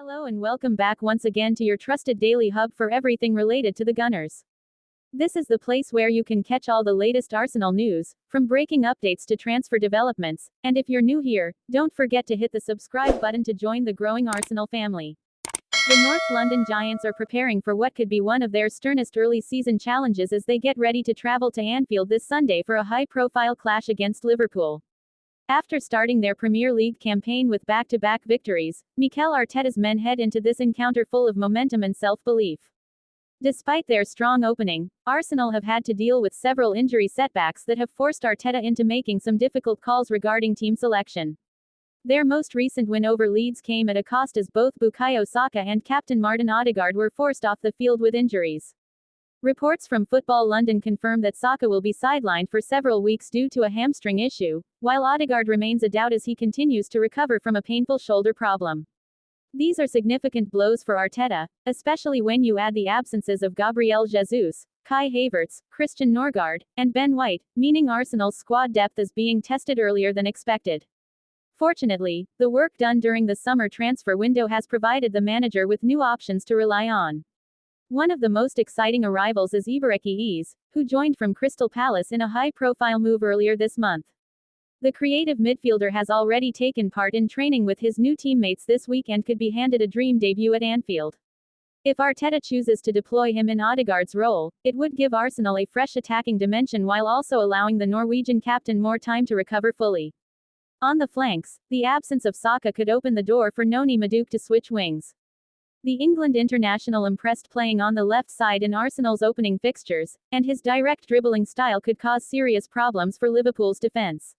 Hello and welcome back once again to your trusted daily hub for everything related to the Gunners. This is the place where you can catch all the latest Arsenal news, from breaking updates to transfer developments, and if you're new here, don't forget to hit the subscribe button to join the growing Arsenal family. The North London Giants are preparing for what could be one of their sternest early season challenges as they get ready to travel to Anfield this Sunday for a high-profile clash against Liverpool. After starting their Premier League campaign with back-to-back victories, Mikel Arteta's men head into this encounter full of momentum and self-belief. Despite their strong opening, Arsenal have had to deal with several injury setbacks that have forced Arteta into making some difficult calls regarding team selection. Their most recent win over Leeds came at a cost as both Bukayo Saka and captain Martin Odegaard were forced off the field with injuries. Reports from Football London confirm that Saka will be sidelined for several weeks due to a hamstring issue, while Odegaard remains a doubt as he continues to recover from a painful shoulder problem. These are significant blows for Arteta, especially when you add the absences of Gabriel Jesus, Kai Havertz, Christian Norgard, and Ben White, meaning Arsenal's squad depth is being tested earlier than expected. Fortunately, the work done during the summer transfer window has provided the manager with new options to rely on. One of the most exciting arrivals is Ibaraki Eze, who joined from Crystal Palace in a high-profile move earlier this month. The creative midfielder has already taken part in training with his new teammates this week and could be handed a dream debut at Anfield. If Arteta chooses to deploy him in Odegaard's role, it would give Arsenal a fresh attacking dimension while also allowing the Norwegian captain more time to recover fully. On the flanks, the absence of Saka could open the door for Noni Madueke to switch wings. The England international impressed playing on the left side in Arsenal's opening fixtures, and his direct dribbling style could cause serious problems for Liverpool's defence.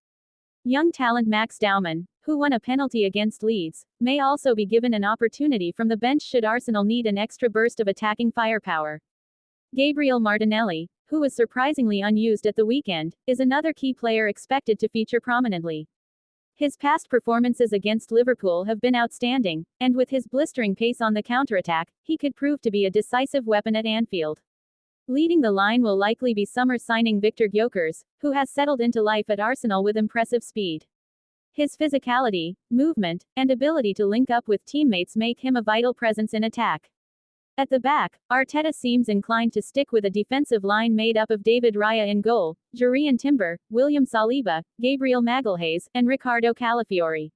Young talent Max Daumann, who won a penalty against Leeds, may also be given an opportunity from the bench should Arsenal need an extra burst of attacking firepower. Gabriel Martinelli, who was surprisingly unused at the weekend, is another key player expected to feature prominently. His past performances against Liverpool have been outstanding, and with his blistering pace on the counterattack, he could prove to be a decisive weapon at Anfield. Leading the line will likely be summer signing Victor Gyökeres, who has settled into life at Arsenal with impressive speed. His physicality, movement, and ability to link up with teammates make him a vital presence in attack. At the back, Arteta seems inclined to stick with a defensive line made up of David Raya in goal, Jurrien Timber, William Saliba, Gabriel Magalhaes, and Ricardo Calafiori.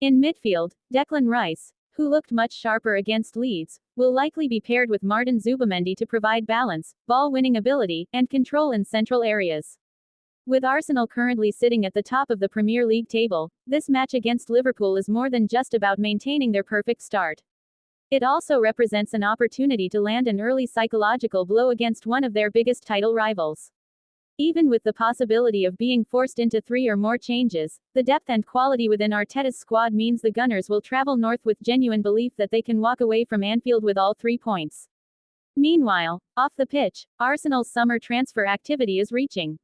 In midfield, Declan Rice, who looked much sharper against Leeds, will likely be paired with Martin Zubimendi to provide balance, ball-winning ability, and control in central areas. With Arsenal currently sitting at the top of the Premier League table, this match against Liverpool is more than just about maintaining their perfect start. It also represents an opportunity to land an early psychological blow against one of their biggest title rivals. Even with the possibility of being forced into 3 or more changes, the depth and quality within Arteta's squad means the Gunners will travel north with genuine belief that they can walk away from Anfield with all 3 points. Meanwhile, off the pitch, Arsenal's summer transfer activity is reaching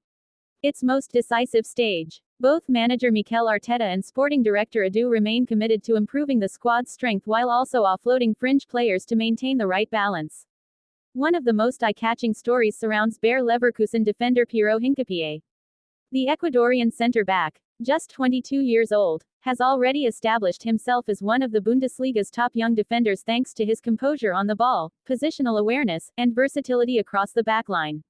its most decisive stage. Both manager Mikel Arteta and sporting director Edu remain committed to improving the squad's strength while also offloading fringe players to maintain the right balance. One of the most eye-catching stories surrounds Bayer Leverkusen defender Piero Hincapié. The Ecuadorian centre-back, just 22 years old, has already established himself as one of the Bundesliga's top young defenders thanks to his composure on the ball, positional awareness, and versatility across the backline.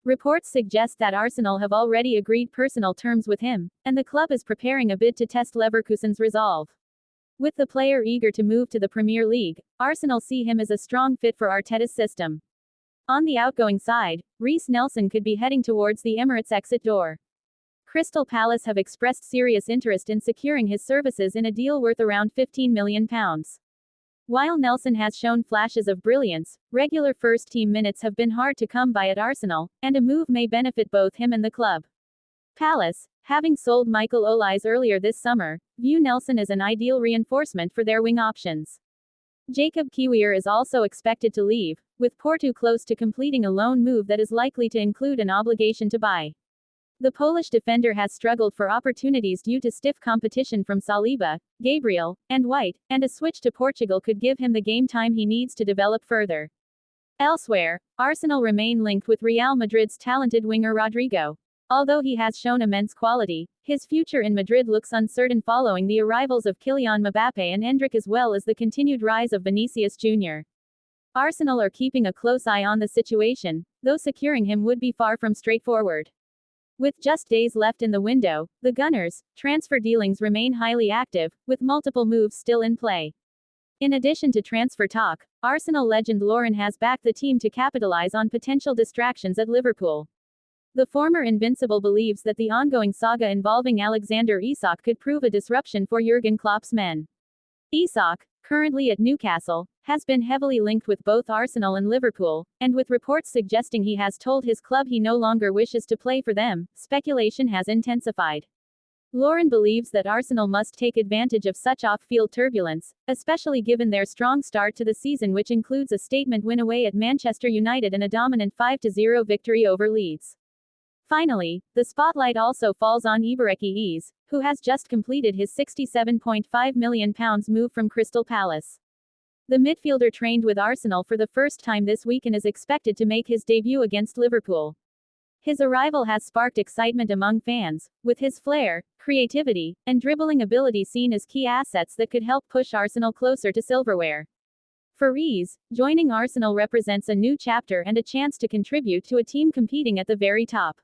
Reports suggest that Arsenal have already agreed personal terms with him, and the club is preparing a bid to test Leverkusen's resolve. With the player eager to move to the Premier League, Arsenal see him as a strong fit for Arteta's system. On the outgoing side, Reiss Nelson could be heading towards the Emirates exit door. Crystal Palace have expressed serious interest in securing his services in a deal worth around £15 million. While Nelson has shown flashes of brilliance, regular first-team minutes have been hard to come by at Arsenal, and a move may benefit both him and the club. Palace, having sold Michael Olise earlier this summer, view Nelson as an ideal reinforcement for their wing options. Jacob Kiwior is also expected to leave, with Porto close to completing a loan move that is likely to include an obligation to buy. The Polish defender has struggled for opportunities due to stiff competition from Saliba, Gabriel, and White, and a switch to Portugal could give him the game time he needs to develop further. Elsewhere, Arsenal remain linked with Real Madrid's talented winger Rodrigo. Although he has shown immense quality, his future in Madrid looks uncertain following the arrivals of Kylian Mbappe and Endrick as well as the continued rise of Vinicius Jr. Arsenal are keeping a close eye on the situation, though securing him would be far from straightforward. With just days left in the window, the Gunners' transfer dealings remain highly active, with multiple moves still in play. In addition to transfer talk, Arsenal legend Lauren has backed the team to capitalize on potential distractions at Liverpool. The former Invincible believes that the ongoing saga involving Alexander Isak could prove a disruption for Jurgen Klopp's men. Isak, currently at Newcastle, has been heavily linked with both Arsenal and Liverpool, and with reports suggesting he has told his club he no longer wishes to play for them, speculation has intensified. Lauren believes that Arsenal must take advantage of such off-field turbulence, especially given their strong start to the season, which includes a statement win away at Manchester United and a dominant 5-0 victory over Leeds. Finally, the spotlight also falls on Ibaraki Eze, who has just completed his £67.5 million move from Crystal Palace. The midfielder trained with Arsenal for the first time this week and is expected to make his debut against Liverpool. His arrival has sparked excitement among fans, with his flair, creativity, and dribbling ability seen as key assets that could help push Arsenal closer to silverware. For Eze, joining Arsenal represents a new chapter and a chance to contribute to a team competing at the very top.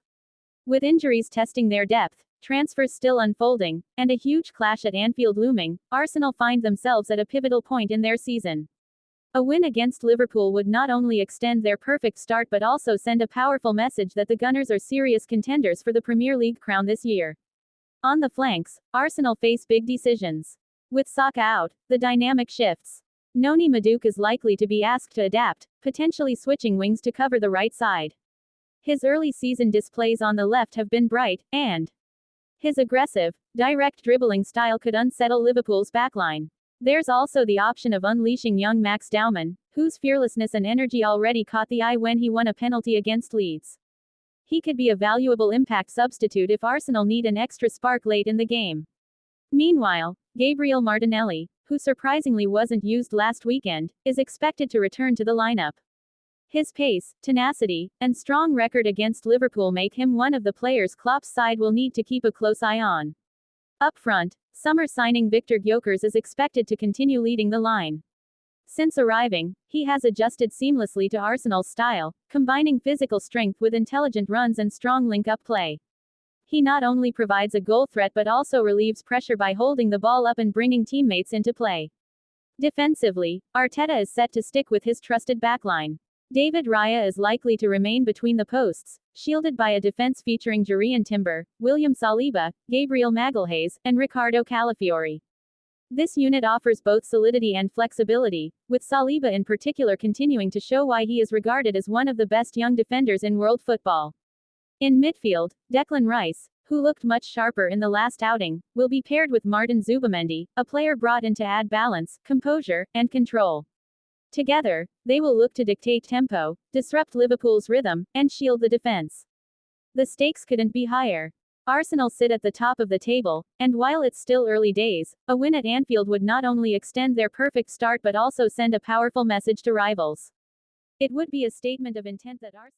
With injuries testing their depth, transfers still unfolding, and a huge clash at Anfield looming, Arsenal find themselves at a pivotal point in their season. A win against Liverpool would not only extend their perfect start but also send a powerful message that the Gunners are serious contenders for the Premier League crown this year. On the flanks, Arsenal face big decisions. With Saka out, the dynamic shifts. Noni Madueke is likely to be asked to adapt, potentially switching wings to cover the right side. His early season displays on the left have been bright, and his aggressive, direct dribbling style could unsettle Liverpool's backline. There's also the option of unleashing young Max Daumann, whose fearlessness and energy already caught the eye when he won a penalty against Leeds. He could be a valuable impact substitute if Arsenal need an extra spark late in the game. Meanwhile, Gabriel Martinelli, who surprisingly wasn't used last weekend, is expected to return to the lineup. His pace, tenacity, and strong record against Liverpool make him one of the players Klopp's side will need to keep a close eye on. Up front, summer signing Victor Gyökeres is expected to continue leading the line. Since arriving, he has adjusted seamlessly to Arsenal's style, combining physical strength with intelligent runs and strong link-up play. He not only provides a goal threat but also relieves pressure by holding the ball up and bringing teammates into play. Defensively, Arteta is set to stick with his trusted backline. David Raya is likely to remain between the posts, shielded by a defense featuring Jurrien Timber, William Saliba, Gabriel Magalhaes, and Ricardo Calafiori. This unit offers both solidity and flexibility, with Saliba in particular continuing to show why he is regarded as one of the best young defenders in world football. In midfield, Declan Rice, who looked much sharper in the last outing, will be paired with Martin Zubimendi, a player brought in to add balance, composure, and control. Together, they will look to dictate tempo, disrupt Liverpool's rhythm, and shield the defense. The stakes couldn't be higher. Arsenal sit at the top of the table, and while it's still early days, a win at Anfield would not only extend their perfect start but also send a powerful message to rivals. It would be a statement of intent that Arsenal